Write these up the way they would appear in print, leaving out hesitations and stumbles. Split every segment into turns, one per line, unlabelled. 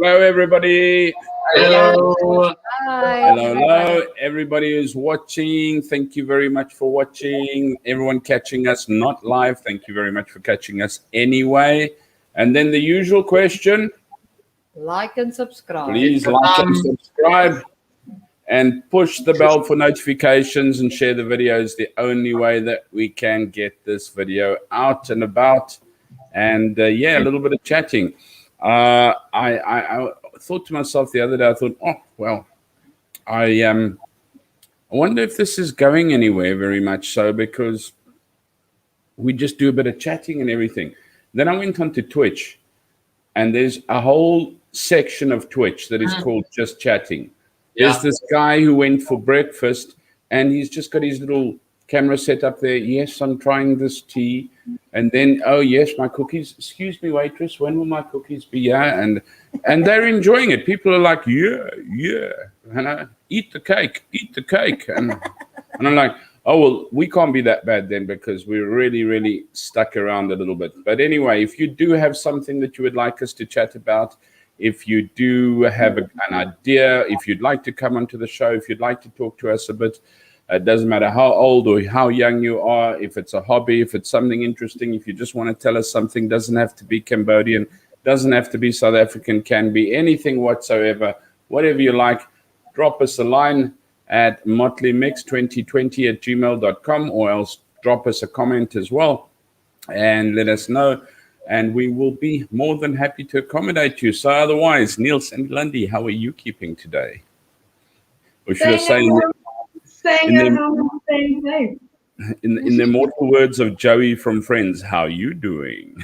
Hello, everybody.
Hello.
Hi.
Hello. Everybody who's watching, thank you very much for watching. Everyone catching us not live, thank you very much for catching us anyway. And then the usual question,
Like and subscribe.
please like and subscribe and push the bell for notifications and share the videos. The only way that we can get this video out and about. And a little bit of chatting. I thought to myself the other day, I thought, I wonder if this is going anywhere very much so, because we just do a bit of chatting and everything. Then I went onto Twitch, and there's a whole section of Twitch that is called Just Chatting. There's this guy who went for breakfast, and he's just got his little camera set up there. Yes, I'm trying this tea. And then, oh, yes, my cookies. Excuse me, waitress, when will my cookies be? Yeah, and they're enjoying it. People are like, yeah. And I, eat the cake. And I'm like, oh, well, we can't be that bad then, because we're really, really stuck around a little bit. But anyway, if you do have something that you would like us to chat about, if you do have an idea, if you'd like to come onto the show, if you'd like to talk to us a bit, it doesn't matter how old or how young you are, if it's a hobby, if it's something interesting, if you just want to tell us something, doesn't have to be Cambodian, doesn't have to be South African, can be anything whatsoever, whatever you like, drop us a line at motleymix2020@gmail.com, or else drop us a comment as well and let us know, and we will be more than happy to accommodate you. So otherwise, Niels and Lundy, how are you keeping today? Or should I say...
Staying at home and staying safe.
In the immortal words of Joey from Friends, how you doing?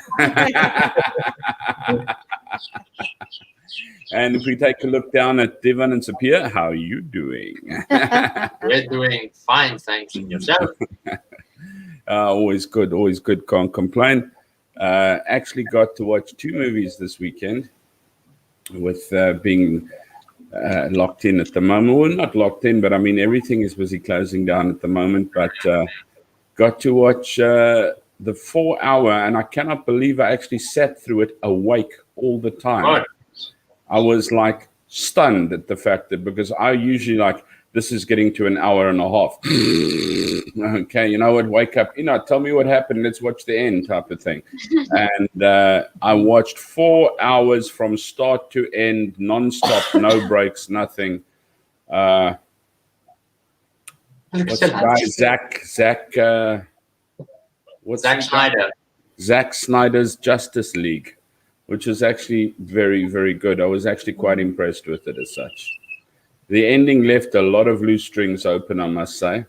And if we take a look down at Divan and Sapir, how you doing?
We're doing fine, thanks. And yourself?
Always good, can't complain. Actually got to watch 2 movies this weekend with being... locked in at the moment. Well, not locked in, but I mean, everything is busy closing down at the moment. But got to watch the 4-hour, and I cannot believe I actually sat through it awake all the time.
Right.
I was like stunned at the fact that, because I usually like, this is getting to an hour and a half. Okay, you know what? Wake up, tell me what happened. Let's watch the end type of thing. And I watched 4 hours from start to end, non-stop, no breaks, nothing. What's the guy? Zack
Snyder.
Zack Snyder's Justice League, which was actually very, very good. I was actually quite impressed with it as such. The ending left a lot of loose strings open, I must say.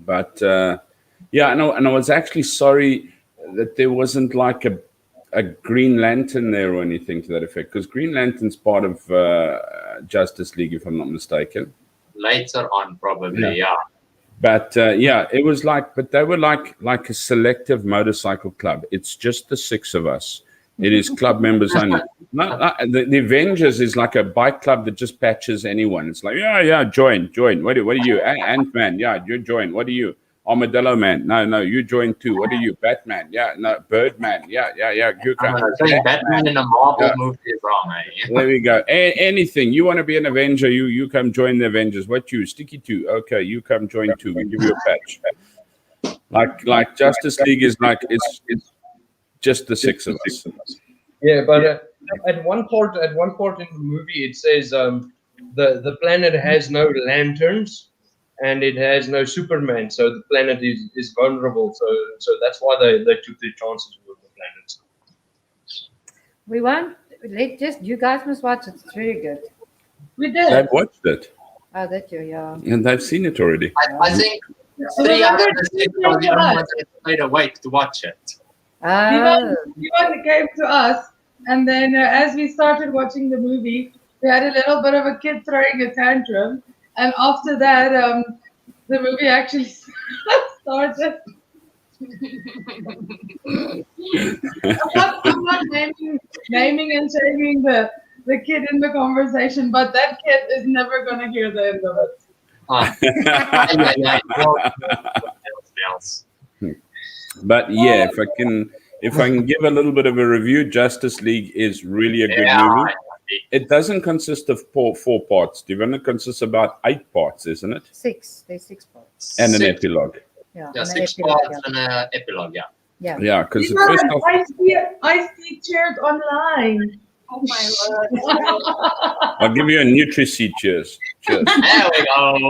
But, and I was actually sorry that there wasn't like a Green Lantern there or anything to that effect, because Green Lantern's part of Justice League, if I'm not mistaken.
Later on, probably, yeah.
But, it was like, but they were like a selective motorcycle club. It's just the 6 of us. It is club members only. The Avengers is like a bike club that just patches anyone. It's like, join. What are you? Ant-Man, you join. What are you? Armadillo Man. No, you join too. What are you? Batman. Yeah, no, Birdman. Yeah. You come.
Batman in a Marvel movie is wrong, eh?
There we go. Anything. You want to be an Avenger, you come join the Avengers. What you? Sticky 2. Okay, you come join too. We give you a patch. Like Justice League is like, it's just the 6 of us.
Yeah, but at one part in the movie, it says the planet has no lanterns and it has no Superman, so the planet is vulnerable. So that's why they took their chances with the planets.
We won't. You guys must watch it. It's very good.
We did.
I've watched it.
Oh, that you, yeah.
And I've seen it already.
I think 3 out of the 6 was the only one that stayed awake to watch it.
Oh.
Ivan came to us, and then as we started watching the movie, we had a little bit of a kid throwing a tantrum, and after that, the movie actually started. I'm not naming and shaming the kid in the conversation, but that kid is never going to hear the end of it.
But yeah, if I can give a little bit of a review, Justice League is really a good movie. it doesn't consist of four parts. Divana consists about 8 parts, isn't it?
6. There's 6 parts.
And an
Six-
epilogue.
Yeah,
Yeah,
and
6
epilogue,
parts and an epilogue, yeah.
Yeah.
Yeah, because the
Ivan,
first half,
I see chairs online.
Oh my word.
I'll give you a Nutri-C cheers. Cheers.
There we go.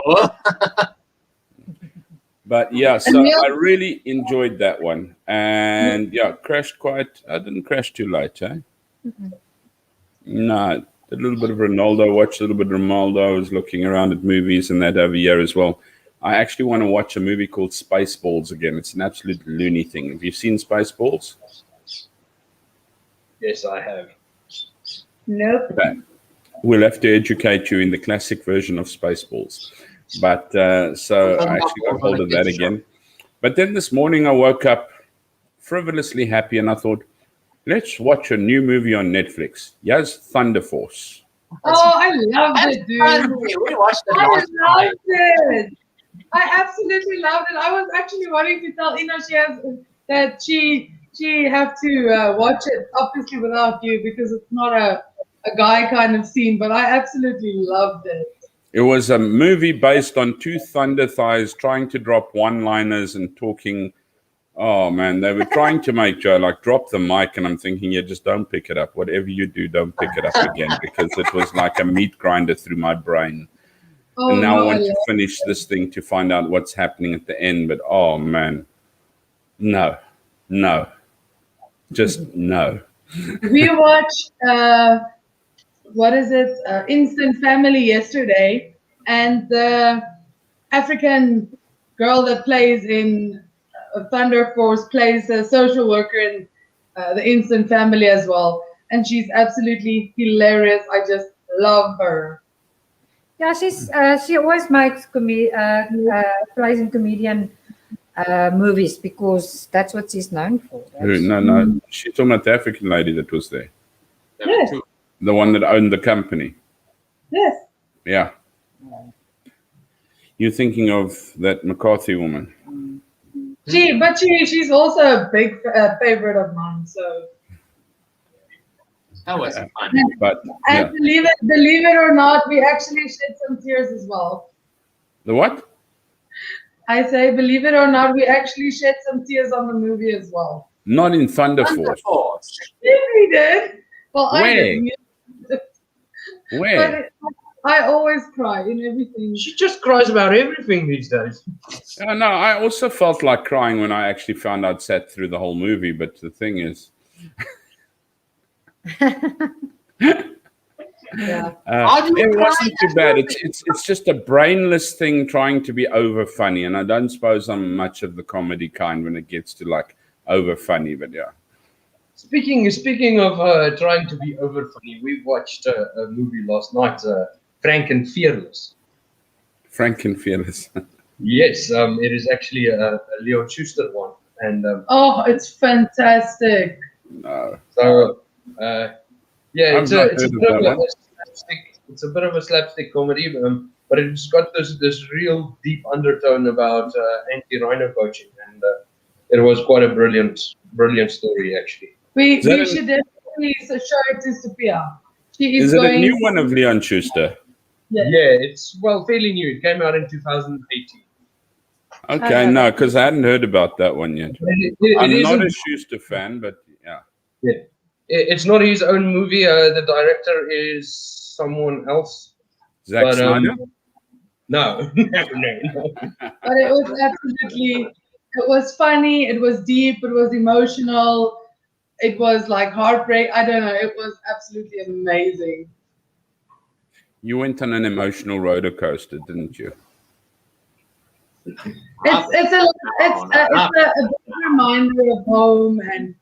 But yeah, so
And yeah.
I really enjoyed that one. And yeah, I didn't crash too late, eh? No, did a little bit of Ronaldo, watched a little bit of Ronaldo. I was looking around at movies and that over here as well. I actually want to watch a movie called Spaceballs again. It's an absolute loony thing. Have you seen Spaceballs?
Yes, I have.
Nope.
Okay. We'll have to educate you in the classic version of Spaceballs. But so I actually got hold of that again. But then this morning I woke up frivolously happy and I thought, let's watch a new movie on Netflix. Yes, Thunder Force.
Oh, I loved
That's
it, dude.
fun. We watched it
I
last night.
loved it. I absolutely loved it. I was actually wanting to tell Ina that she have to watch it, obviously without you, because it's not a guy kind of scene. But I absolutely loved it.
It was a movie based on 2 thunder thighs trying to drop one-liners and talking. Oh man, they were trying to make Joe like drop the mic, and I'm thinking, yeah, just don't pick it up. Whatever you do, don't pick it up again, because it was like a meat grinder through my brain.
Oh,
And now
no,
I want
I
to
loved
finish this thing to find out what's happening at the end. But oh man, no, just no.
We watched what is it? Instant Family yesterday, and the African girl that plays in Thunder Force plays a social worker in the Instant Family as well, and she's absolutely hilarious. I just love her.
Yeah, she always makes plays in comedian movies because that's what she's known for.
No. She's talking about the African lady that was there,
There were
Yes.
two.
the one that owned the company.
Yes.
Yeah. You're thinking of that McCarthy woman.
She's also a big favorite of mine. So,
That was fun.
But
and
yeah,
believe it or not, we actually shed some tears as well.
the what?
I say, believe it or not, we actually shed some tears on the movie as well.
Not in Thunder Force.
Wonderful.
Yeah, we did. Well, I
Where?
didn't.
Where?
But I always cry in everything.
She just cries about everything these days.
No, I also felt like crying when I actually found out sat through the whole movie. But the thing is,
Yeah.
How do you
it
cry
wasn't too
at
bad.
movies?
It's just a brainless thing trying to be over funny, and I don't suppose I'm much of the comedy kind when it gets to like over funny. But yeah,
Speaking of trying to be over funny, we watched a movie last night, Frank and Fearless.
Frank and Fearless.
Yes, it is actually a Leon Schuster one, and
Oh, it's fantastic.
No.
so yeah,
I've
it's
not
a
heard
bit
of
of
that
a slapstick. It's a bit of a slapstick comedy, but it's got this real deep undertone about anti-rhino poaching, and it was quite a brilliant story actually.
We
that
should definitely show it to Sophia. She is
Is it a
going.
new one of Leon Schuster?
Yeah.
Yeah, it's fairly new. It came out in 2018.
Okay, no, because I hadn't heard about that one yet.
It
I'm not
isn't-
a Schuster fan, but yeah.
It's not his own movie. The director is someone else.
Zack
But,
Snyder?
No.
But it was absolutely. It was funny. It was deep. It was emotional. It was like heartbreak. I don't know. It was absolutely amazing.
You went on an emotional roller coaster, didn't you?
It's a big reminder of home and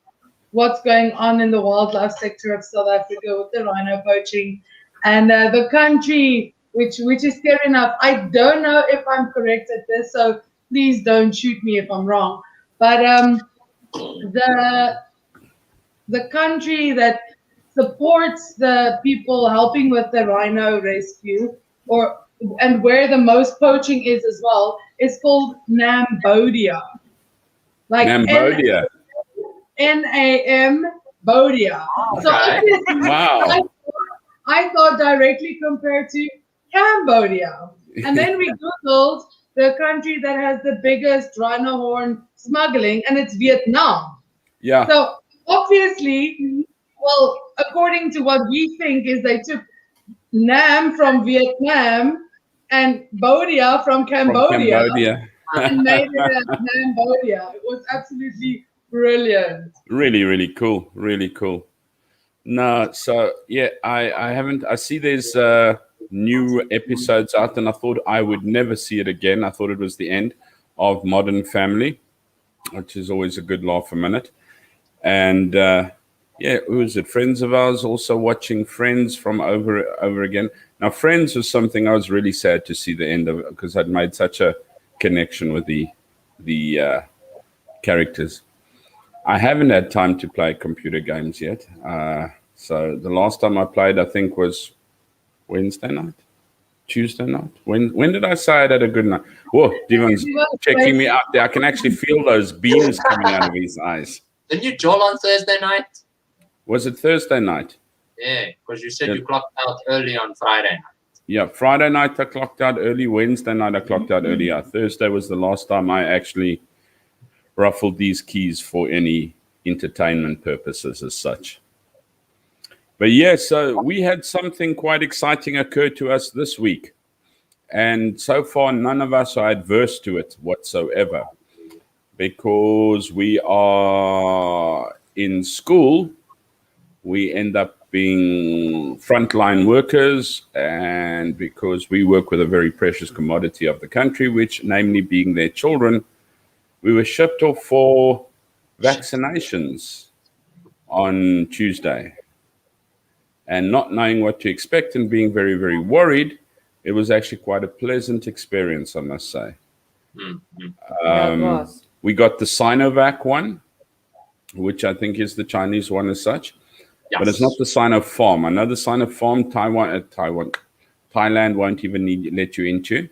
what's going on in the wildlife sector of South Africa with the rhino poaching, and the country which is fair enough. I don't know if I'm correct at this, so please don't shoot me if I'm wrong. But the country that supports the people helping with the rhino rescue, and where the most poaching is as well, is called Nambodia. Like
Cambodia.
Nam Bodia. So
Okay.
it is
Wow.
I thought directly compared to Cambodia. And then we Googled the country that has the biggest rhino horn smuggling, and it's Vietnam.
Yeah.
So obviously, well, according to what we think is they took Nam from Vietnam and Bodia from Cambodia, and made it a Cambodia. It was absolutely brilliant.
Really, really cool. Really cool. No, so yeah, I haven't. I see there's new episodes out, and I thought I would never see it again. I thought it was the end of Modern Family, which is always a good laugh a minute. And yeah, who is it? Friends of ours also watching Friends from over again. Now, Friends was something I was really sad to see the end of it because I'd made such a connection with the characters. I haven't had time to play computer games yet. So the last time I played, I think, was Wednesday night, Tuesday night. When did I say I had a good night? Whoa, Devon's checking me out there. I can actually feel those beams coming out of his eyes.
Didn't you Joel on Thursday night?
Was it Thursday night?
Yeah, because you said you clocked out early on Friday night.
Yeah, Friday night I clocked out early. Wednesday night I clocked out early. Thursday was the last time I actually ruffled these keys for any entertainment purposes as such. But yeah, so we had something quite exciting occur to us this week. And so far, none of us are adverse to it whatsoever. Because we are in school, we end up being frontline workers, and because we work with a very precious commodity of the country, which namely being their children, we were shipped off for vaccinations on Tuesday. And not knowing what to expect and being very, very worried, it was actually quite a pleasant experience, I must say.
Yeah, it was.
We got the Sinovac one, which I think is the Chinese one as such.
Yes.
But it's not the Sinopharm. I know the Sinopharm, Thailand won't even let you into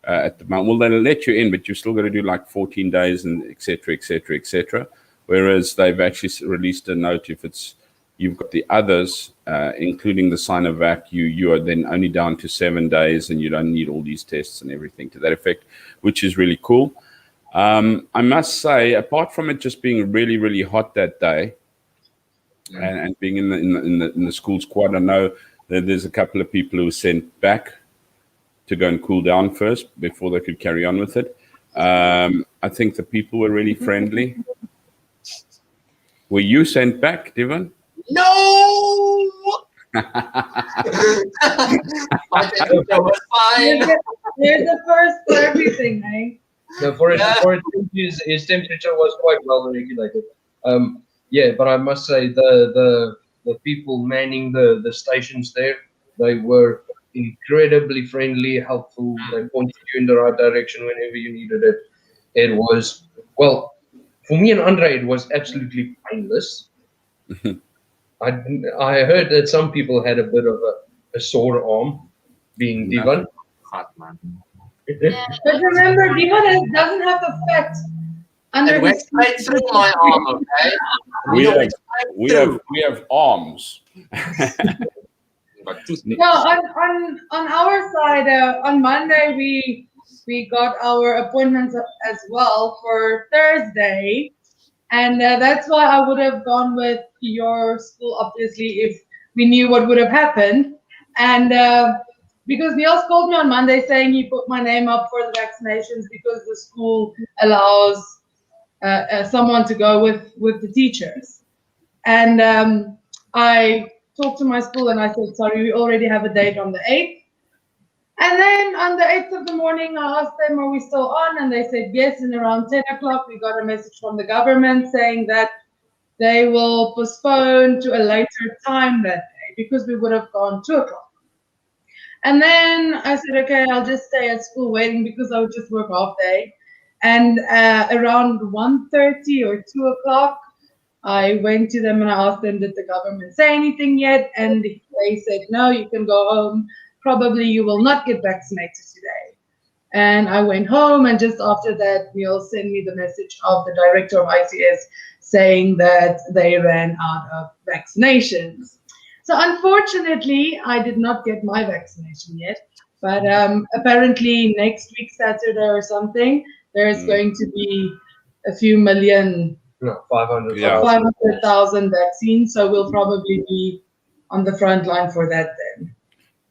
at the moment. Well, they'll let you in, but you're still going to do like 14 days and et cetera, et cetera, et cetera. Whereas they've actually released a note if you've got the others, including the Sinovac, you are then only down to 7 days and you don't need all these tests and everything to that effect, which is really cool. I must say, apart from it just being really, really hot that day, and being in the school squad, I know that there's a couple of people who were sent back to go and cool down first before they could carry on with it. I think the people were really friendly. Were you sent back, Devon?
No! I think that was fine.
There's a first for everything, eh?
For his temperature was quite well regulated. Yeah, but I must say the people manning the stations there, they were incredibly friendly, helpful. They pointed you in the right direction whenever you needed it. It was, well, for me and Andre, it was absolutely painless. I heard that some people had a bit of a sore arm, being Devon.
Hot, man.
But remember, Devon doesn't have the fat under
It went
his
straight through my arm, okay?
We have arms.
But two
No, on our side, on Monday we got our appointments as well for Thursday, and that's why I would have gone with your school, obviously, if we knew what would have happened. And because Niels called me on Monday saying he put my name up for the vaccinations because the school allows someone to go with the teachers. And I talked to my school and I said, sorry, we already have a date on the 8th. And then on the 8th of the morning, I asked them, are we still on? And they said yes. And around 10 o'clock, we got a message from the government saying that they will postpone to a later time that day because we would have gone 2 o'clock. And then I said, okay, I'll just stay at school waiting because I would just work half day. And around 1:30 or 2 o'clock, I went to them and I asked them, did the government say anything yet? And they said, no, you can go home. Probably you will not get vaccinated today. And I went home, and just after that, Neil sent me the message of the director of ICS saying that they ran out of vaccinations. So unfortunately, I did not get my vaccination yet. But apparently next week, Saturday or something, there's going to be a few million,
No, 500,000.
Yeah.
500,000 vaccines. So we'll probably be on the front line for that then.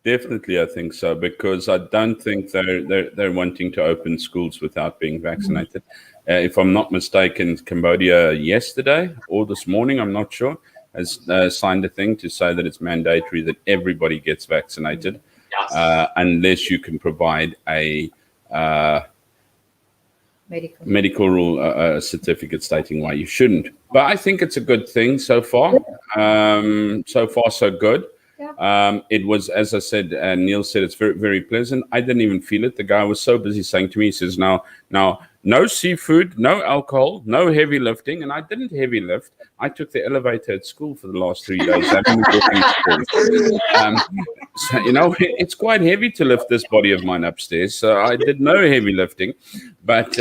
Definitely, I think so, because I don't think they're wanting to open schools without being vaccinated. If I'm not mistaken, Cambodia yesterday or this morning, I'm not sure, has signed a thing to say that it's mandatory that everybody gets vaccinated,
Yes.
unless you can provide a
Medical.
rule certificate stating why you shouldn't. But I think it's a good thing so far. So far, so good. It was, as I said, Neil said, it's very, very pleasant. I didn't even feel it. The guy was so busy saying to me, he says, now, no seafood, no alcohol, no heavy lifting. And I didn't heavy lift. I took the elevator at school for the last 3 days. So, it's quite heavy to lift this body of mine upstairs. So I did no heavy lifting. But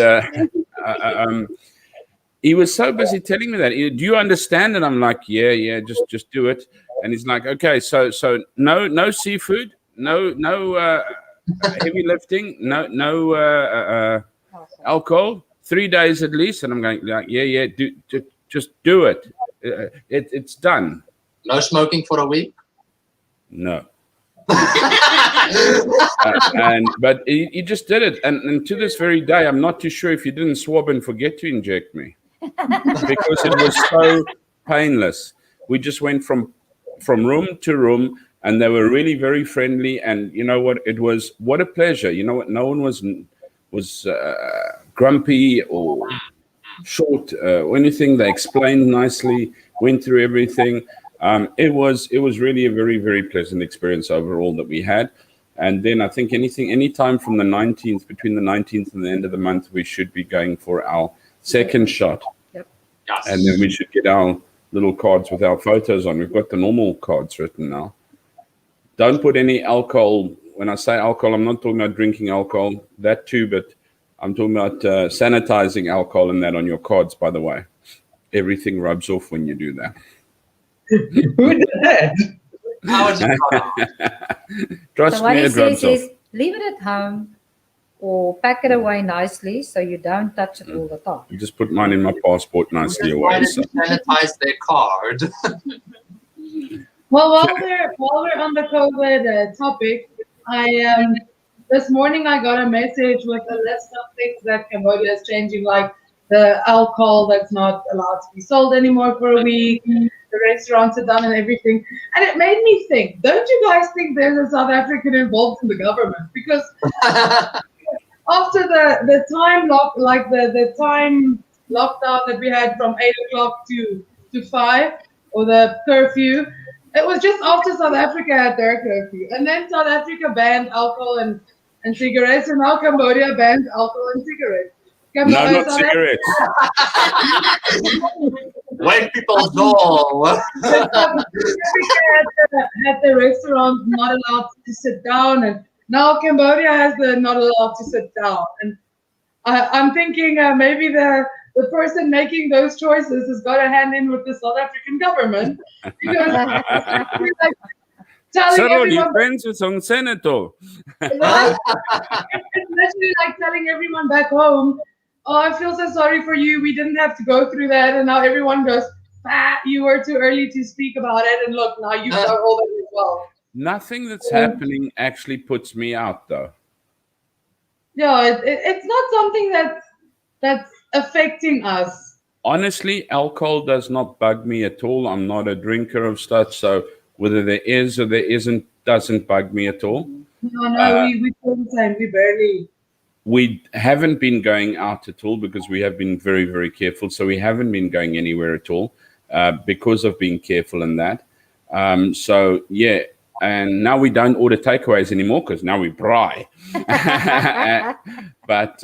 he was so busy telling me that. Do you understand? And I'm like, yeah, just do it. And he's like, okay, so no seafood, no heavy lifting, no alcohol, 3 days at least. And I'm going like, yeah, just do it. It's done.
No smoking for a week.
No. But he just did it, and to this very day, I'm not too sure if he didn't swab and forget to inject me, because it was so painless. We just went from room to room, and they were really very friendly. And you know what? It was what a pleasure. You know what? No one was grumpy or short or anything. They explained nicely, went through everything. It was really a very, very pleasant experience overall that we had. And then I think anytime from the 19th, between the 19th and the end of the month, we should be going for our second shot.
Yep.
Yes.
And then we should get our little cards with our photos on. We've got the normal cards written now. Don't put any alcohol. When I say alcohol, I'm not talking about drinking alcohol, that too, but I'm talking about sanitizing alcohol and that on your cards, by the way. Everything rubs off when you do that.
Who did that?
How is it?
Trust
So what
me,
he
it rubs
says
off.
is leave it at home or pack it away nicely so you don't touch it all the time.
I just put mine in my passport nicely
Why
away.
did you sanitize their card?
Well, while we're on the COVID topic, this morning I got a message with a list of things that Cambodia is changing, like the alcohol that's not allowed to be sold anymore for a week, the restaurants are done and everything. And it made me think, don't you guys think there's a South African involved in the government? Because after the time the time lockdown that we had from 8 o'clock to 5, or the curfew, it was just after South Africa had their curfew. And then South Africa banned alcohol and cigarettes, and now Cambodia banned alcohol and cigarettes.
No, not cigarettes.
White people's all.
South Africa had the restaurant not allowed to sit down, and now Cambodia has the not allowed to sit down. And I'm thinking maybe the person making those choices has got a hand in with the South African government, because like telling
Cyril, you're
everyone,
friends with some senator.
it's literally like telling everyone back home, oh, I feel so sorry for you. We didn't have to go through that. And now everyone goes, you were too early to speak about it. And look, now you've got all that as well.
Nothing that's happening actually puts me out, though.
Yeah, it's not something that's affecting us.
Honestly, alcohol does not bug me at all. I'm not a drinker of stuff, so whether there is or there isn't doesn't bug me at all.
No, we feel the same. We barely.
We haven't been going out at all because we have been very, very careful. So we haven't been going anywhere at all because of being careful in that. So, yeah. And now we don't order takeaways anymore because now we braai. But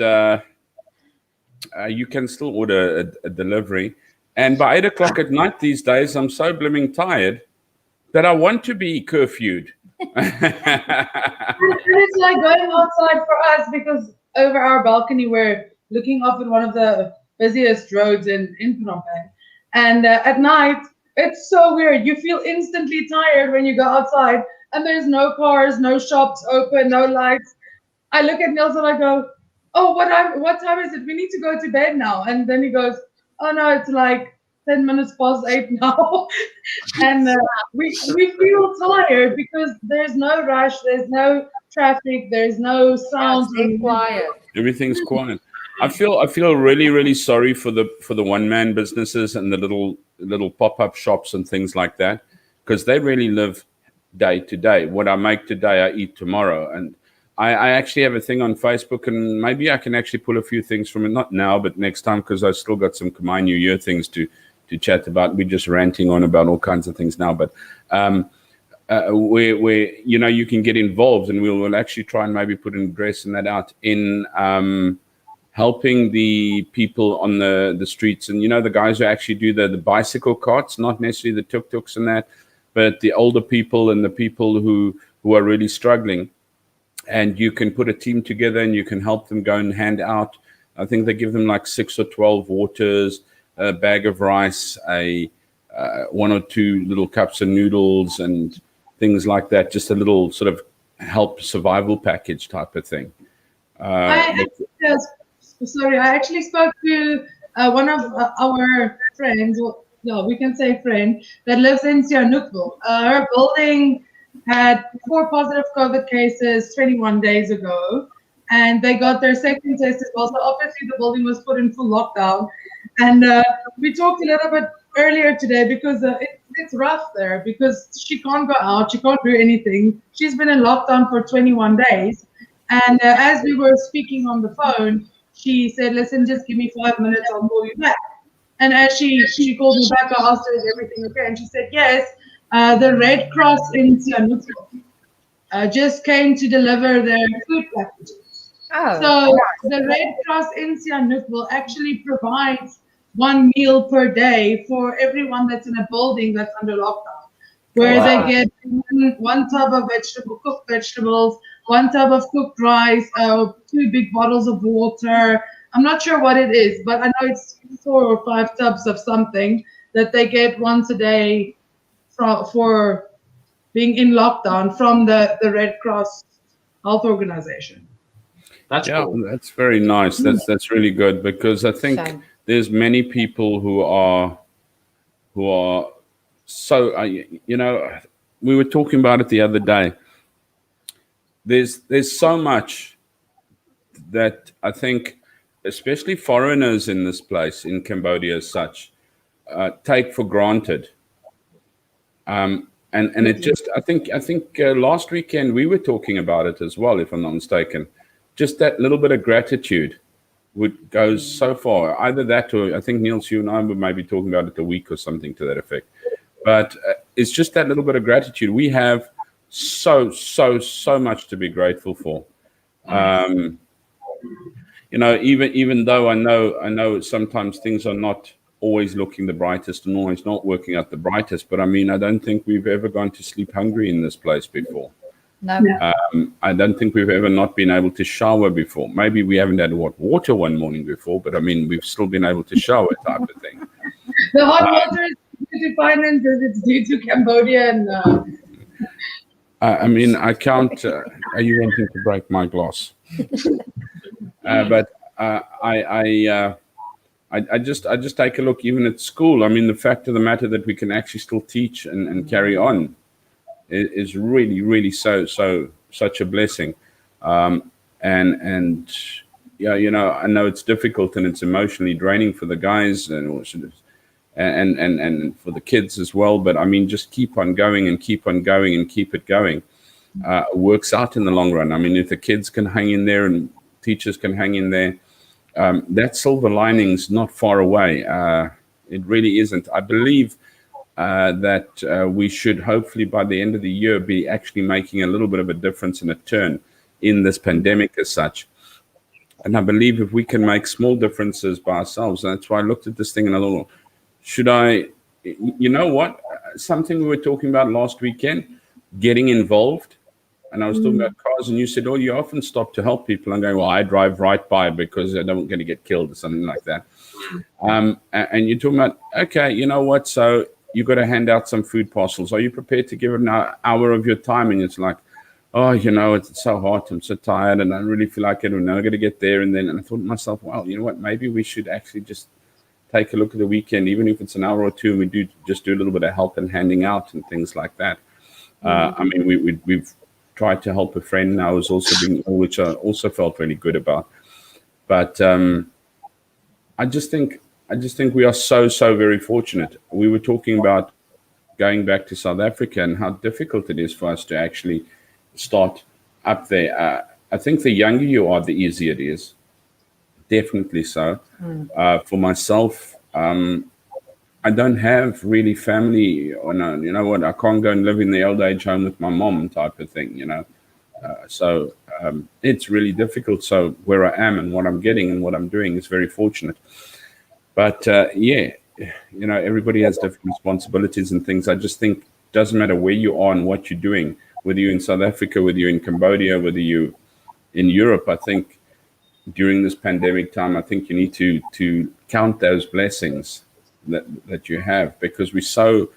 you can still order a delivery. And by 8 o'clock at night these days, I'm so blooming tired that I want to be curfewed.
And it's like going outside for us, because over our balcony we're looking off at one of the busiest roads in Phnom Penh. And at night It's so weird. You feel instantly tired when you go outside and there's no cars, no shops open, no lights. I look at Niels and I go, "Oh, what time is it? We need to go to bed now." And then he goes, "Oh no, it's like 10 minutes past 8 now." And we feel tired because there's no rush, there's no traffic, there's no sound.
Stay quiet.
Everything's quiet. I feel really sorry for the one man businesses and the little pop-up shops and things like that, because they really live day to day. What I make today, I eat tomorrow. And I actually have a thing on Facebook, and maybe I can actually pull a few things from it, not now, but next time, because I've still got some Khmer New Year things to chat about. We're just ranting on about all kinds of things now, but where you can get involved, and we'll actually try and maybe put an address in that out in helping the people on the streets, and the guys who actually do the bicycle carts, not necessarily the tuk-tuks and that, but the older people and the people who are really struggling. And you can put a team together and you can help them go and hand out. I think they give them like 6 or 12 waters, a bag of rice, a 1 or 2 little cups of noodles and things like that. Just a little sort of help survival package type of thing.
I actually spoke to one of our friends. Well, no, we can say friend that lives in Sihanoukville. Her building had 4 positive COVID cases 21 days ago, and they got their second test as well. So obviously the building was put in full lockdown. And we talked a little bit earlier today because it's rough there because she can't go out, she can't do anything. She's been in lockdown for 21 days. And as we were speaking on the phone, she said, "Listen, just give me 5 minutes, I'll call you back." And as she called me back, I asked her, "Is everything okay?" And she said, "Yes, the Red Cross in Sihanoukville just came to deliver their food packages."
Oh,
So the Red Cross in Sihanoukville actually provides 1 meal per day for everyone that's in a building that's under lockdown, where they get one tub of cooked vegetables, 1 tub of cooked rice, 2 big bottles of water. I'm not sure what it is, but I know it's 4 or 5 tubs of something that they get once a day for being in lockdown from the Red Cross Health Organization.
That's cool.
That's very nice. That's really good, because I think
Shame.
there's many people who are so we were talking about it the other day. There's so much that I think, especially foreigners in this place, in Cambodia as such, take for granted. And it just, I think last weekend we were talking about it as well, if I'm not mistaken. Just that little bit of gratitude would go so far. Either that, or I think Niels, you and I were maybe talking about it a week or something to that effect. But it's just that little bit of gratitude. We have so much to be grateful for. Even though I know sometimes things are not always looking the brightest and always not working out the brightest, but I mean, I don't think we've ever gone to sleep hungry in this place before.
no.
I don't think we've ever not been able to shower before. Maybe we haven't had water one morning before, but I mean, we've still been able to shower type of thing.
The hot water is due to finances, it's due to Cambodia and
I mean, I can't. Are you wanting to break my glass? But I just take a look, even at school. I mean, the fact of the matter that we can actually still teach and carry on is really such a blessing. And yeah, I know it's difficult and it's emotionally draining for the guys and for the kids as well. But I mean, just keep on going and keep on going and keep it going. Works out in the long run. I mean, if the kids can hang in there and teachers can hang in there, that silver lining's not far away. It really isn't. I believe that we should hopefully by the end of the year be actually making a little bit of a difference and a turn in this pandemic as such. And I believe if we can make small differences by ourselves, and that's why I looked at this thing and I thought, should I, you know what? Something we were talking about last weekend, getting involved. And I was talking about cars, and you said, "Oh, you often stop to help people." I'm going, "Well, I drive right by because I don't going to get killed or something like that." And you're talking about, okay, you know what? So you got to hand out some food parcels. Are you prepared to give an hour of your time? And it's like, oh, it's so hot. I'm so tired, and I really feel like it. We're not going to get there. And I thought to myself, well, you know what? Maybe we should actually just take a look at the weekend, even if it's an hour or two, and we do a little bit of help and handing out and things like that. I mean, we've tried to help a friend now who's also doing, which I also felt really good about. But I just think we are so very fortunate. We were talking about going back to South Africa and how difficult it is for us to actually start up there. I think the younger you are, the easier it is. Definitely so. For myself, I don't have really family, or no, you know what? I can't go and live in the old age home with my mom, type of thing. So it's really difficult. So where I am and what I'm getting and what I'm doing is very fortunate. But everybody has different responsibilities and things. I just think it doesn't matter where you are and what you're doing, whether you're in South Africa, whether you're in Cambodia, whether you're in Europe. I think during this pandemic time, I think you need to count those blessings that you have, because we so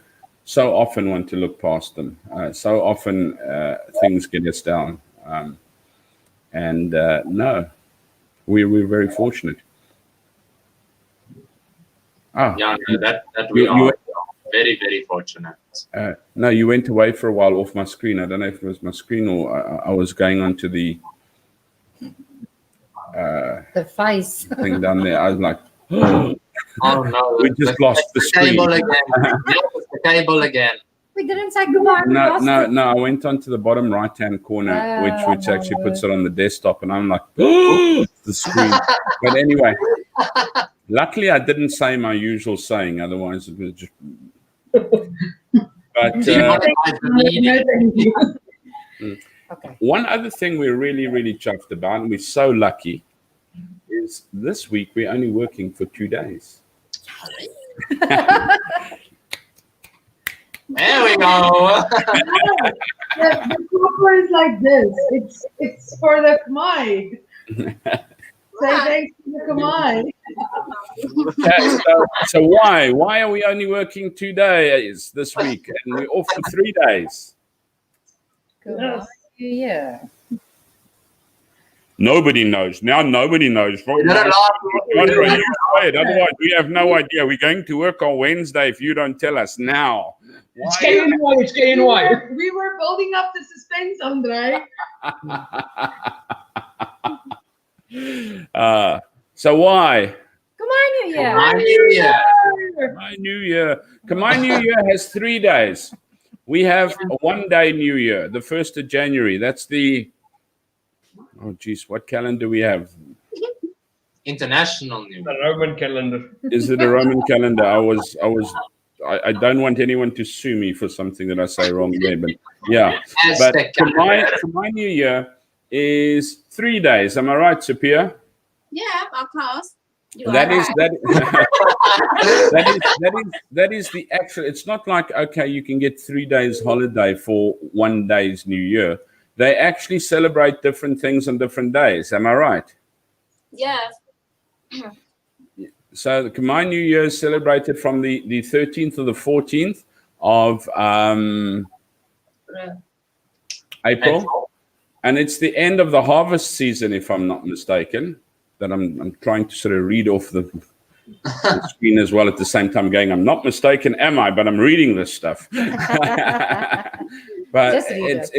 often want to look past them. So often things get us down. No, we're very fortunate.
Yeah, that we are very, very fortunate.
No, you went away for a while off my screen. I don't know if it was my screen or I was going on to the
face
thing down there. I was like,
Oh no,
we just lost the screen.
Cable again. Yes, the cable again.
We didn't say goodbye.
No. I went on to the bottom right-hand corner, which actually puts it on the desktop, and I'm like, the screen. But anyway, luckily I didn't say my usual saying, otherwise it was just. But
Okay.
one other thing we're really, really chuffed about, and we're so lucky, is this week we're only working for 2 days.
There we go.
The copper is like this. It's for the Khmer. Say thanks to the Khmer.
So why are we only working 2 days this week and we're off for 3 days?
Good. Yeah.
Nobody knows. Now nobody knows. Otherwise, we have no idea. We're going to work on Wednesday if you don't tell us now.
It's KNY.
We were building up the suspense, Andre.
So why?
Khmer New Year.
My New Year.
My New Year. My New Year has 3 days. We have a 1 day New Year, the 1st of January. That's the... Oh, geez, what calendar we have?
International New Year.
The Roman calendar.
Is it a Roman calendar? I don't want anyone to sue me for something that I say wrong there, but yeah. But for my New Year is 3 days. Am I right, Sophia?
Yeah, of course.
That is the actual. It's not like, okay, you can get 3 days holiday for 1 day's New Year. They actually celebrate different things on different days. Am I right?
Yeah.
So my New Year is celebrated from the 13th to the 14th of April. And it's the end of the harvest season, if I'm not mistaken. That I'm trying to sort of read off the screen as well at the same time, going, I'm not mistaken, am I? But I'm reading this stuff. But it's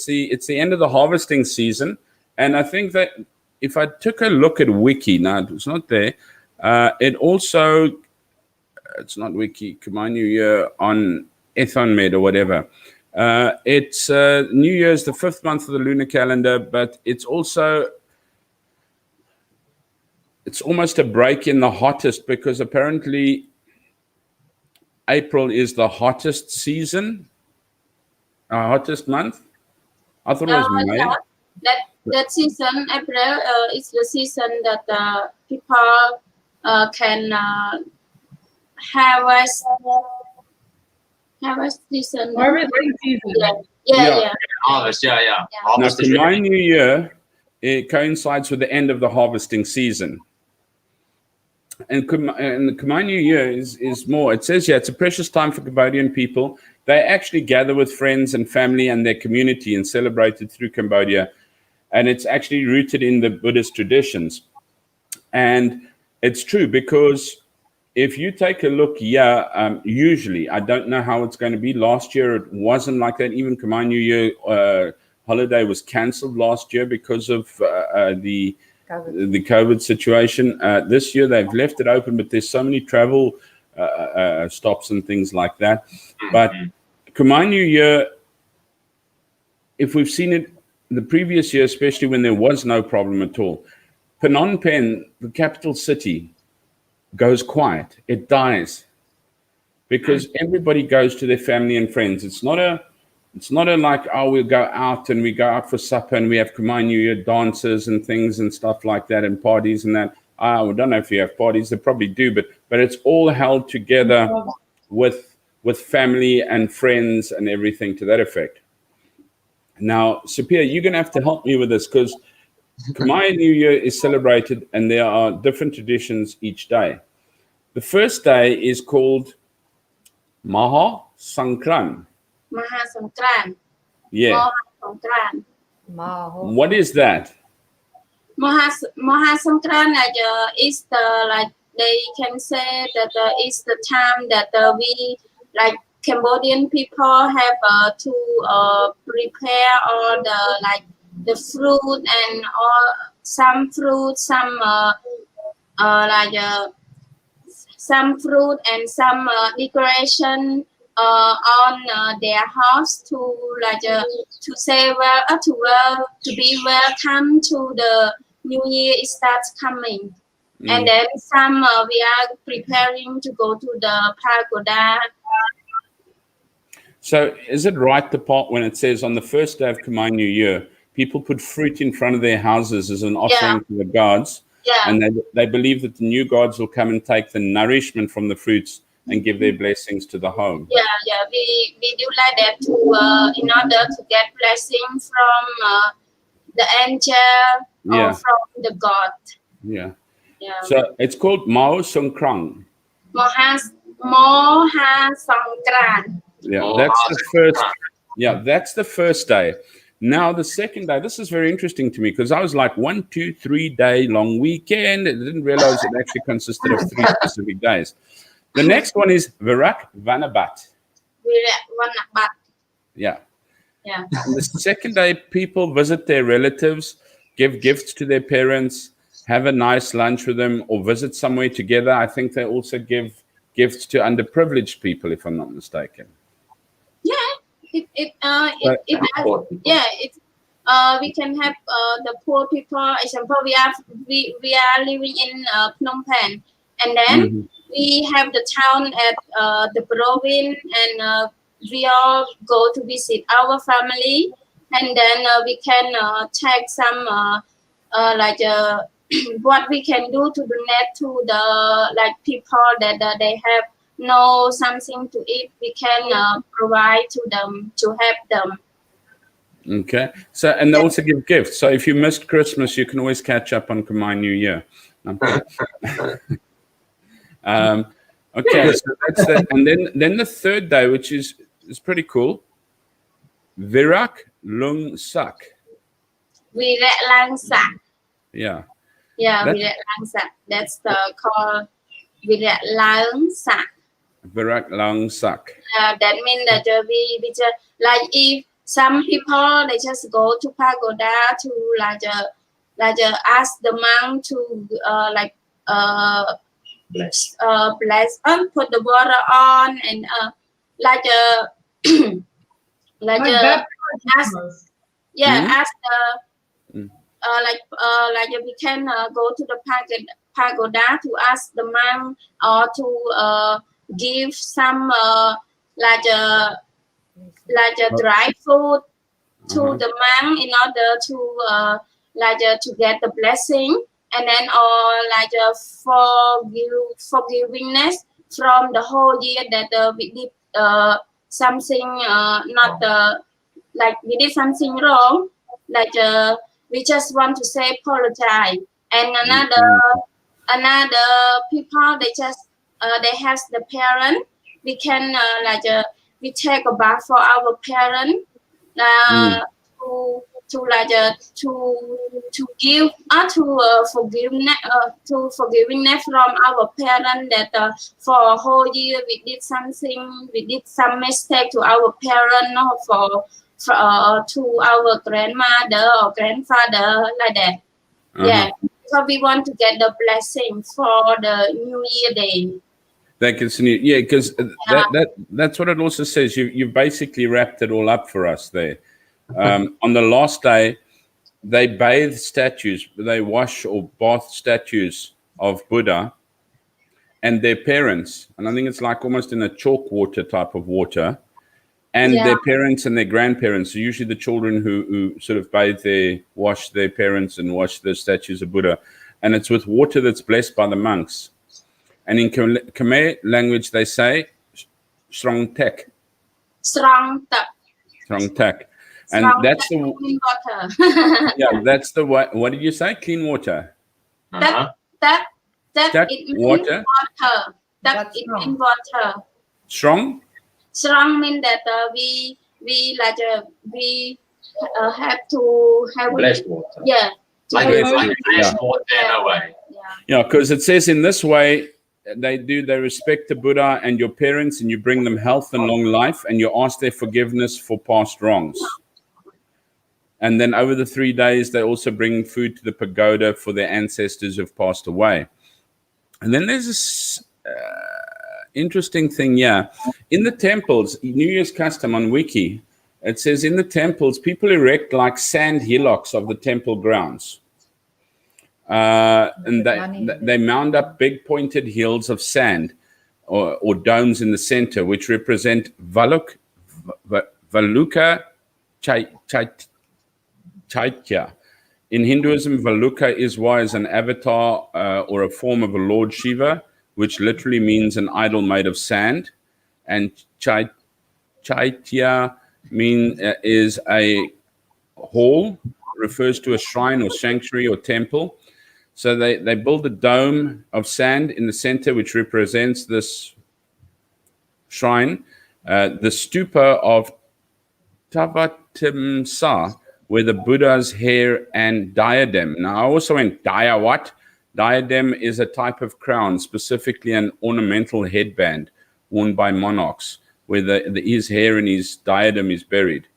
the end of the harvesting season, and I think that if I took a look at Wiki, now it's not there. It's not Wiki. My New Year on Ethonmed or whatever. It's New Year's the 5th month of the lunar calendar, but it's also. It's almost a break in the hottest, because apparently April is the hottest season, hottest month. I thought it was May.
Yeah. That season, April, is the season that people can harvest season.
Harvesting season.
Yeah.
Harvest, yeah.
Now,
Harvest is
for my
ready.
New Year, it coincides with the end of the harvesting season. And the Khmer New Year is more. It says here it's a precious time for Cambodian people. They actually gather with friends and family and their community and celebrate it through Cambodia. And it's actually rooted in the Buddhist traditions. And it's true because if you take a look here, usually, I don't know how it's going to be. Last year, it wasn't like that. Even Khmer New Year holiday was cancelled last year because of the COVID situation. This year, they've left it open, but there's so many travel stops and things like that. But Khmer New Year, if we've seen it the previous year, especially when there was no problem at all, Phnom Penh, the capital city, goes quiet. It dies because everybody goes to their family and friends. It's not a like, oh, we'll go out and we go out for supper and we have Khmer New Year dances and things and stuff like that and parties and that. We don't know if you have parties. They probably do, but it's all held together with family and friends and everything to that effect. Now, Supir, you're going to have to help me with this because Khmer New Year is celebrated and there are different traditions each day. The first day is called Maha Sangkran.
Maha Sangkran.
Yeah.
Maha Sangkran.
Maho.
What is that?
Maha Sangkran is the, like, they can say that is the time that we, like, Cambodian people have to prepare all the, like, the fruit and all, some fruit, some some fruit and some decoration on their house to, like, to say to be welcome to the new year. It starts coming. And then some we are preparing to go to the pagoda.
So is it right, the part when it says on the first day of Khmer New Year, people put fruit in front of their houses as an offering to the gods?
Yeah.
And they believe that the new gods will come and take the nourishment from the fruits and give their blessings to the home.
Yeah, we do like that to in order to get blessing from the angel or from the god.
Yeah.
Yeah.
So it's called Mao Songkrang.
Maha Sangkran.
Yeah, that's the first. Yeah, that's the first day. Now the second day, this is very interesting to me because I was like 1, 2, 3 day long weekend. I didn't realize it actually consisted of 3 specific days. The next one is Virak Vanabat.
Vanabat.
Yeah.
Yeah.
On the second day, people visit their relatives, give gifts to their parents, have a nice lunch with them, or visit somewhere together. I think they also give gifts to underprivileged people, if I'm not mistaken.
We can have the poor people. Example, we are living in Phnom Penh, and then we have the town at the province, and we all go to visit our family, and then we can take some what we can do to donate to the, like, people that they have no something to eat. We can provide to them to help them.
Okay. So, and they also give gifts. So if you missed Christmas, you can always catch up on Khmer New Year. Okay, so that's that. And then the third day, which is pretty cool, Virak Lung Sak.
Virak Lang Sak.
Yeah.
Yeah, Virak Lang Sak. That's the called Virak Lang Sak.
Virak Lang Sak.
That means that we just, like, if some people they just go to pagoda to ask the monk to bless put the water on and ask we can go to the pagoda to ask the monk or to give some dry food to the monk in order to to get the blessing, and then forgiveness from the whole year that we did something we did something wrong, we just want to say apologize. And another people they just they have the parent. We can we take a bath for our parent to give forgiveness from our parent that for a whole year we did something, we did some mistake to our parent, no, for to our grandmother or grandfather, like that. Yeah, so we want to get the blessing for the New Year Day.
That continue, yeah, because that's what it also says. You basically wrapped it all up for us there. On the last day, they bathe statues, they wash or bath statues of Buddha and their parents, and I think it's like almost in a chalk water type of water, and their parents and their grandparents. So usually the children who sort of wash their parents and wash the statues of Buddha, and it's with water that's blessed by the monks. And in Khmer language, they say strong tek.
Strong tek.
Strong tek. And that's the
clean water.
yeah, that's the way. What did you say? Clean water.
That it means
water.
That it means water.
Strong.
Strong means that we have to have
blessed water.
Yeah.
Like blessed water in a way.
Yeah, because it says in this way they respect the Buddha and your parents, and you bring them health and long life, and you ask their forgiveness for past wrongs. And then over the 3 days, they also bring food to the pagoda for their ancestors who've passed away. And then there's this interesting thing, in the temples, New Year's custom on Wiki, it says in the temples, people erect like sand hillocks of the temple grounds. And they mound up big pointed hills of sand or domes in the center, which represent Valuka Chaitya. In Hinduism, Valuka Iswa is an avatar or a form of a Lord Shiva, which literally means an idol made of sand. And Chaitya is a hall, refers to a shrine or sanctuary or temple. So they build a dome of sand in the center, which represents this shrine. The stupa of Tavatimsa, where the Buddha's hair and diadem. Now, I also went, what? Diadem is a type of crown, specifically an ornamental headband worn by monarchs, where his hair and his diadem is buried.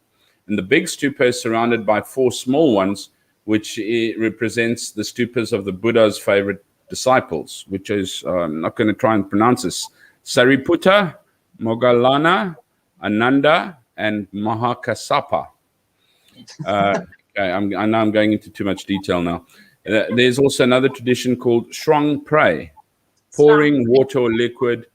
And the big stupa is surrounded by 4 small ones, which represents the stupas of the Buddha's favorite disciples, which is, I'm not going to try and pronounce this, Sariputta, Moggallana, Ananda, and Mahakassapa. Okay, I know I'm going into too much detail now. There's also another tradition called Shrong Pray, pouring water or liquid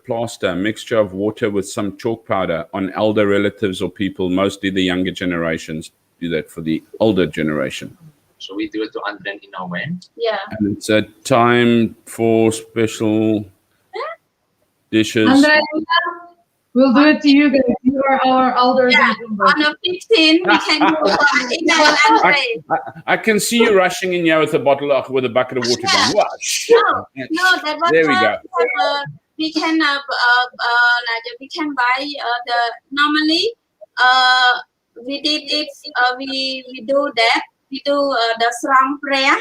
plaster, a mixture of water with some chalk powder on elder relatives or people. Mostly the younger generations do that for the older generation.
So we do it to Andren in our way.
Yeah.
And it's a time for special dishes.
Andrea, we'll do it to you guys. You are our elders.
Yeah. On the 15th, we can do in our Andre.
I can see you rushing in here with a with a bucket of water.
Yeah.
Going,
No, that was
there we go.
We can we can buy normally we did it we do that. We do the strong prayer.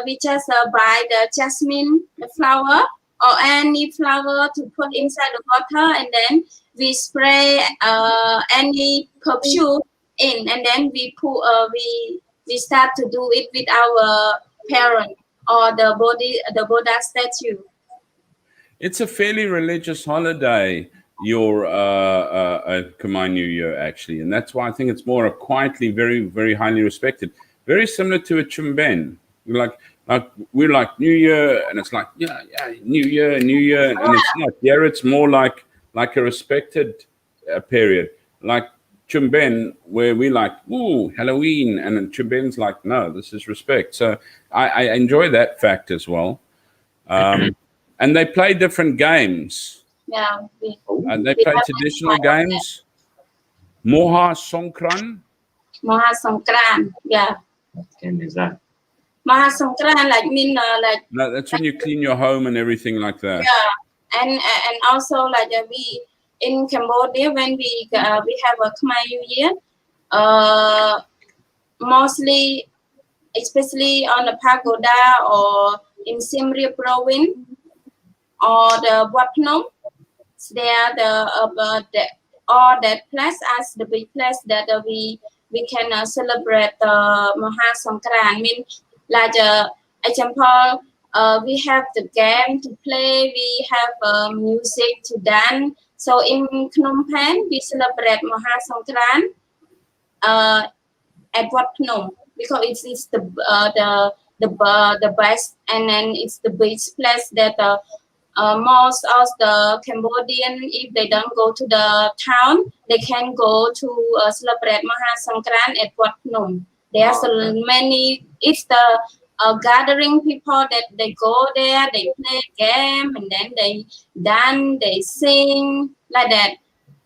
We just buy the jasmine, the flower, or any flower to put inside the water, and then we spray any perfume in, and then we put we start to do it with our parent or the Buddha statue.
It's a fairly religious holiday, your Khmer New Year, actually, and that's why I think it's more quietly very, very highly respected. Very similar to a Chumben. We're like New Year, and it's like New Year, and it's not. Yeah, it's more like a respected period, like Chumben, where we like Halloween, and Chumben's like, no, this is respect. So I enjoy that fact as well. And they play different games.
Yeah,
They play traditional games. Moha Songkran.
Mahasangkran. Yeah.
What game is that?
Mahasangkran like mean like
No, that's when you clean your home and everything like that.
yeah, and also like we in Cambodia when we have a Khmer New Year, mostly especially on the pagoda or in Siem Reap province or the Wat Phnom, there the all that place as the big place that we can celebrate Mahasangkran. Mean like example, we have the game to play, we have music to dance. So in Phnom Penh, we celebrate Mahasangkran at Wat Phnom because it's the best, and then it's the beach place that most of the Cambodian, if they don't go to the town, they can go to celebrate Mahasangkran at Wat Phnom. There's many. It's the gathering people that they go there, they play game, and then they dance, they sing like that.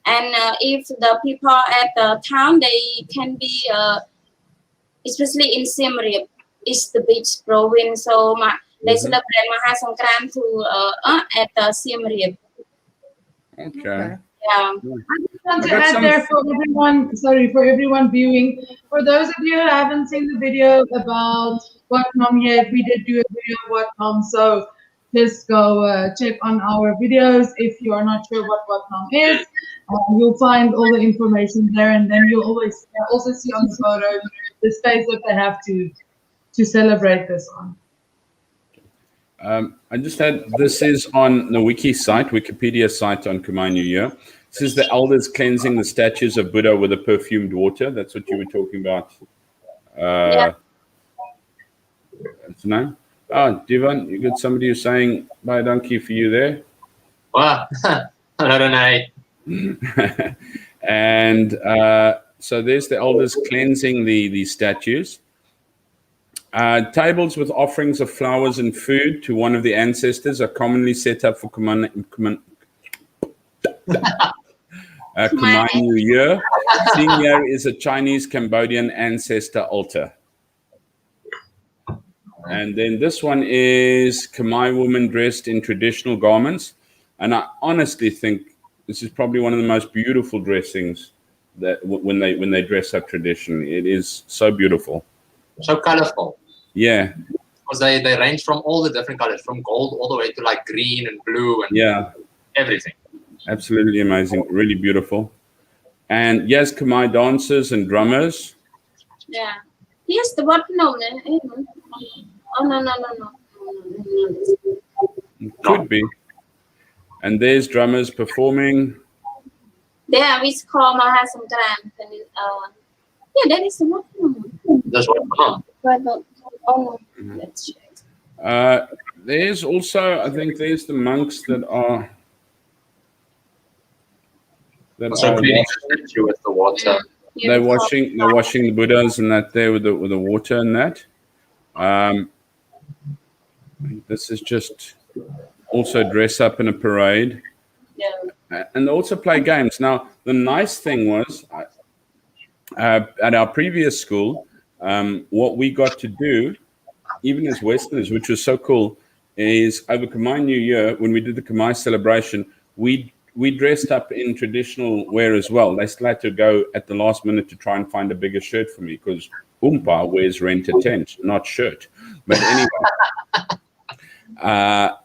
And if the people at the town, they can be, especially in Siem Reap, it's the beach province, so they celebrate Mahasangkran to at Siem Reap.
Okay.
Yeah.
I just want to add there for everyone, for everyone viewing, for those of you who haven't seen the video about Wat Phnom yet, we did do a video of Wat Phnom, so just go check on our videos. If you are not sure what Wat Phnom is, you'll find all the information there, and then you'll always also see on the photo the space that they have to celebrate this on.
I just had, this is on the Wikipedia site on Khmer New Year. This is the elders cleansing the statues of Buddha with a perfumed water. That's what you were talking about.
Yeah.
What's the name? Oh, Divan, you got somebody who's saying buy a donkey for you there.
Wow. I don't know.
And so there's the elders cleansing the statues. Tables with offerings of flowers and food to one of the ancestors are commonly set up for Khmer New Year. Senior is a Chinese Cambodian ancestor altar. And then this one is Khmer women dressed in traditional garments. And I honestly think this is probably one of the most beautiful dressings that when they dress up traditionally. It is so beautiful.
So colorful.
Yeah.
Because they range from all the different colors, from gold all the way to like green and blue and everything.
Absolutely amazing. Really beautiful. And yes, Khmer dancers and drummers.
Yeah. Here's the Wat Phnom. Oh, no.
Could be. And there's drummers performing.
There, we call Mahasangkran. Yeah, that is the Wat Phnom.
That's Wat Phnom.
Oh, no. Let's check.
There's also, I think there's the monks that are
So cleaning the statue with the water.
they're washing the Buddhas and that there with the water and that. This is just also dress up in a parade.
Yeah.
And they also play games. Now, the nice thing was at our previous school, what we got to do, even as Westerners, which was so cool, is over Khmer New Year, when we did the Khmer celebration, we dressed up in traditional wear as well. They still had to go at the last minute to try and find a bigger shirt for me because Oompa wears rent a tent, not shirt. But anyway,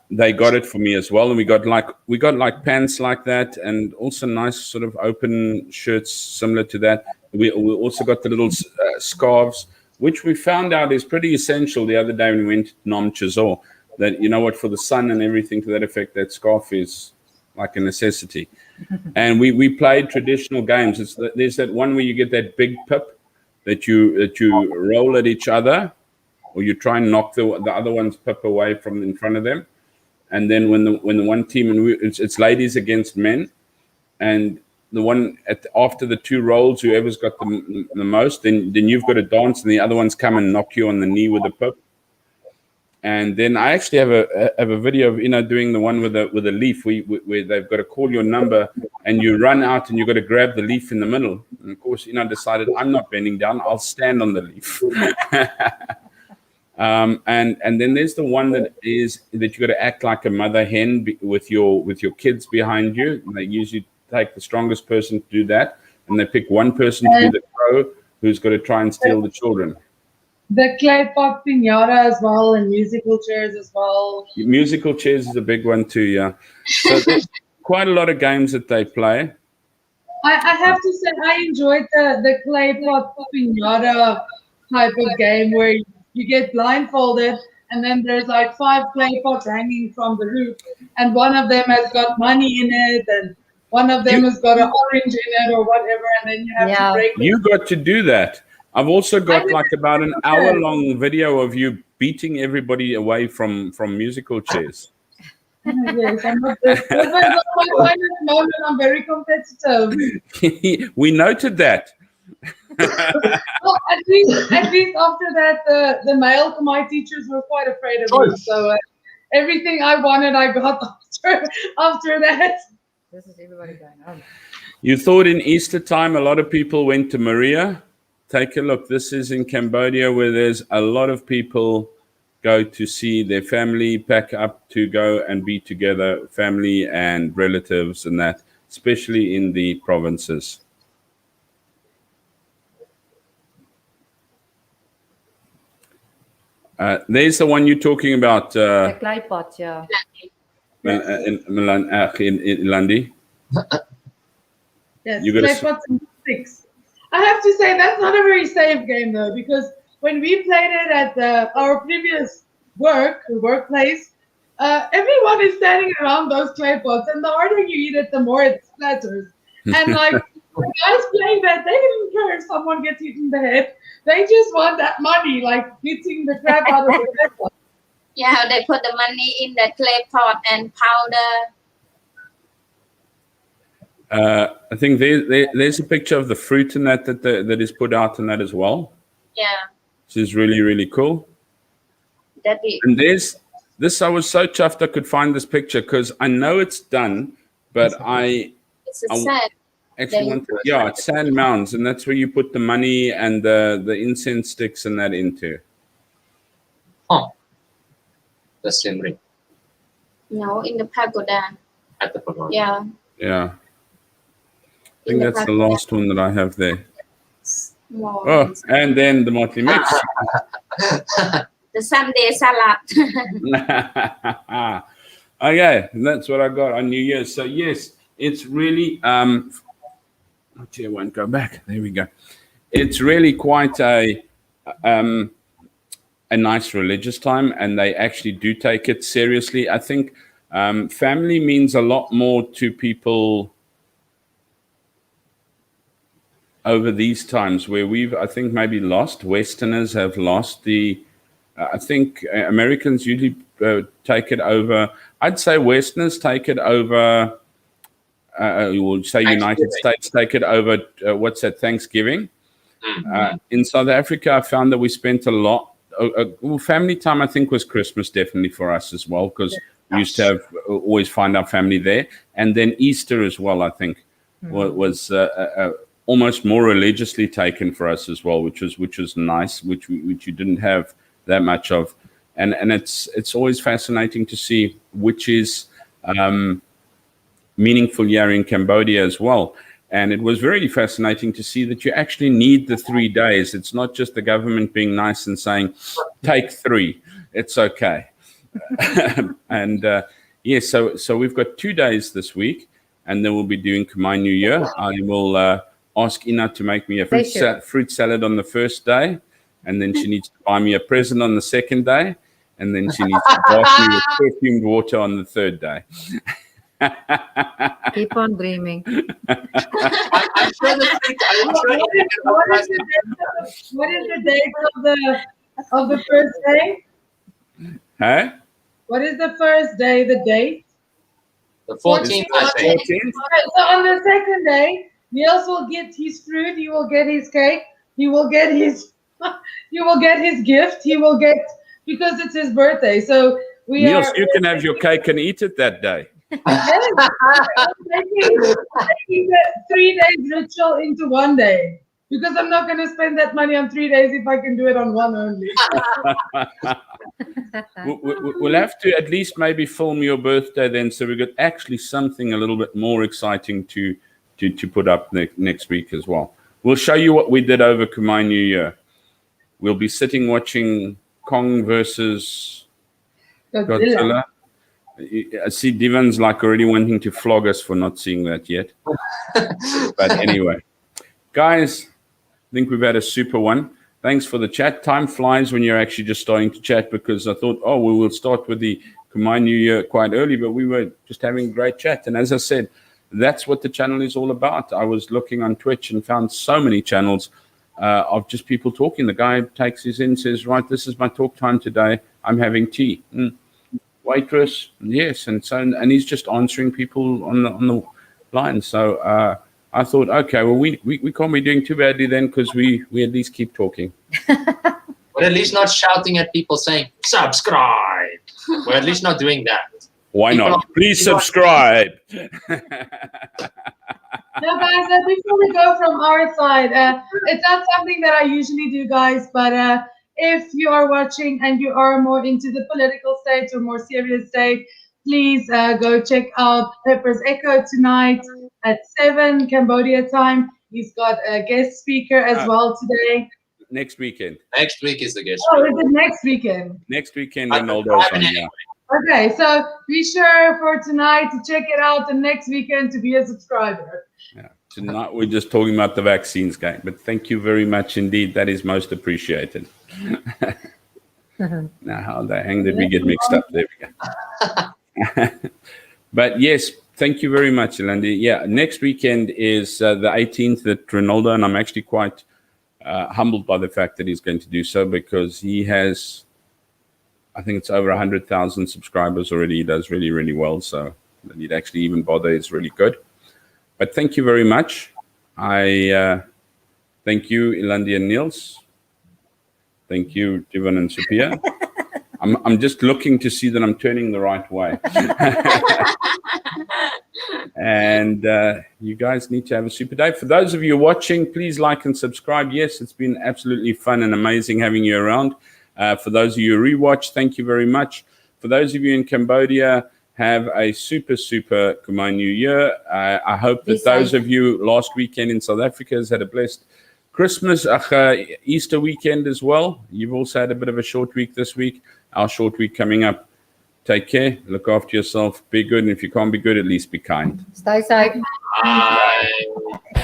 they got it for me as well, and we got like pants like that, and also nice sort of open shirts similar to that. We also got the little scarves, which we found out is pretty essential the other day when we went to Nam Chazor. That, you know what, for the sun and everything to that effect, that scarf is like a necessity. And we played traditional games. There's that one where you get that big pip that you roll at each other, or you try and knock the other one's pip away from in front of them. And then when the one team, and it's ladies against men, and the one after the two rolls, whoever's got the most, then you've got to dance, and the other ones come and knock you on the knee with a pip. And then I actually have a video of doing the one with a leaf where they've got to call your number, and you run out and you've got to grab the leaf in the middle. And of course, decided I'm not bending down. I'll stand on the leaf. And then there's the one that you got to act like a mother hen with your kids behind you. And they usually take the strongest person to do that, and they pick one person to be the crow who's got to try and steal the children.
The clay pot piñata as well, and musical chairs as well.
Musical chairs is a big one too, yeah. So there's quite a lot of games that they play.
I have to say I enjoyed the clay pot piñata type of game where you get blindfolded and then there's like 5 clay pots hanging from the roof, and one of them has got money in it, and one of them has got an orange in it or whatever, and then you have to break it.
You got to do that. I've also got like about an hour-long video of you beating everybody away from musical chairs.
Yes, I'm not this was my finest moment. I'm very competitive.
We noted that.
Well, at least after that, the male my teachers were quite afraid of me. So everything I wanted, I got after that.
This is everybody going on.
You thought in Easter time a lot of people went to Maria. Take a look. This is in Cambodia, where there's a lot of people go to see their family, pack up to go and be together, family and relatives and that, especially in the provinces. There's the one you're talking about.
The clay pot, yeah.
In Landi.
Yes,
You gotta
clay pots and sticks. I have to say that's not a very safe game though, because when we played it at our previous workplace, everyone is standing around those clay pots, and the harder you eat it, the more it splatters. And like the guys playing that, they didn't care if someone gets hit in the head. They just want that money, like beating the crap out of the clay pot.
Yeah, they put the money in the clay pot and powder.
I think there's a picture of the fruit in that is put out in that as well.
Yeah,
Which is really, really cool.
that is.
And there's this. I was so chuffed I could find this picture because I know it's done, but
It's a set.
actually want to, yeah, it's sand mounds, and that's where you put the money and the incense sticks and that into.
The same ring
No, in the pagoda.
at the pagoda.
Yeah.
Yeah. I think that's the last one that I have there.
More.
Oh, and then the Motley Mix.
The Sunday salad.
Okay, and that's what I got on New Year's. So yes, it's really it won't go back. There we go. It's really quite a nice religious time, and they actually do take it seriously. I think family means a lot more to people over these times where I think maybe lost. Westerners have lost the. I think Americans usually take it over. I'd say Westerners take it over. We'll say United States take it over. What's that? Thanksgiving. In South Africa, I found that we spent a lot. Well, family time, I think, was Christmas definitely for us as well, because we used to always find our family there, and then Easter as well. I think was almost more religiously taken for us as well, which was nice, which you didn't have that much of, and it's always fascinating to see which is meaningful here in Cambodia as well. And it was very fascinating to see that you actually need the 3 days. It's not just the government being nice and saying, take 3, it's okay. And yes, so we've got 2 days this week, and then we'll be doing Khmer New Year. I will ask Ina to make me a fruit salad on the first day, and then she needs to buy me a present on the second day, and then she needs to bath me with perfumed water on the third day.
Keep on dreaming.
I'm sure
What is the date of the first day?
Huh?
What is the first day? The date?
the 14th, I think.
14th?
So on the second day, Niels will get his fruit. He will get his cake. He will get his. You will get his gift. He will get, because it's his birthday. So
Niels, you can have your cake and eat it that day.
Making the 3 days ritual into 1 day. Because I'm not going to spend that money on 3 days if I can do it on one only.
We'll have to at least maybe film your birthday then, so we've got actually something a little bit more exciting to put up next week as well. We'll show you what we did over Khmer New Year. We'll be sitting watching Kong versus Godzilla. I see Divan's like already wanting to flog us for not seeing that yet. But anyway, guys, I think we've had a super one. Thanks for the chat. Time flies when you're actually just starting to chat, because I thought, oh, we will start with the Khmer New Year quite early, but we were just having a great chat. And as I said, that's what the channel is all about. I was looking on Twitch and found so many channels of just people talking. The guy takes his in, says, right, this is my talk time today. I'm having tea. Waitress, yes. And so, and he's just answering people on the line. So I thought, okay, well, we can't be doing too badly then, because we at least keep talking.
But at least not shouting at people saying, subscribe. We're at least not doing that.
Why not? Please subscribe.
Now, guys, before we go from our side, it's not something that I usually do, guys, but if you are watching and you are more into the political state or more serious state, please go check out Pepper's Echo tonight at 7 Cambodia time. He's got a guest speaker as well today.
Next weekend.
Next week is the guest.
Oh, is it next weekend?
Next weekend, Ronaldo's on, yeah.
Okay, so be sure for tonight to check it out, and next weekend to be a subscriber.
Yeah. Tonight we're just talking about the vaccines game, but thank you very much indeed. That is most appreciated. Now, how the hang did we get mixed up? There we go. But yes, thank you very much, Ilandi. Yeah, next weekend is the 18th at Ronaldo, and I'm actually quite humbled by the fact that he's going to do so, because he has, I think it's over 100,000 subscribers already. He does really, really well. So that he'd actually even bother is really good. But thank you very much. I thank you, Ilandi and Niels. Thank you, Divan and Sophia. I'm just looking to see that I'm turning the right way. And you guys need to have a super day. For those of you watching, please like and subscribe. Yes, it's been absolutely fun and amazing having you around. For those of you who rewatch, thank you very much. For those of you in Cambodia, have a super, super Khmer New Year. I hope that those of you last weekend in South Africa has had a blessed Christmas, Easter weekend as well. You've also had a bit of a short week this week. Our short week coming up. Take care. Look after yourself. Be good. And if you can't be good, at least be kind.
Stay safe.
Bye.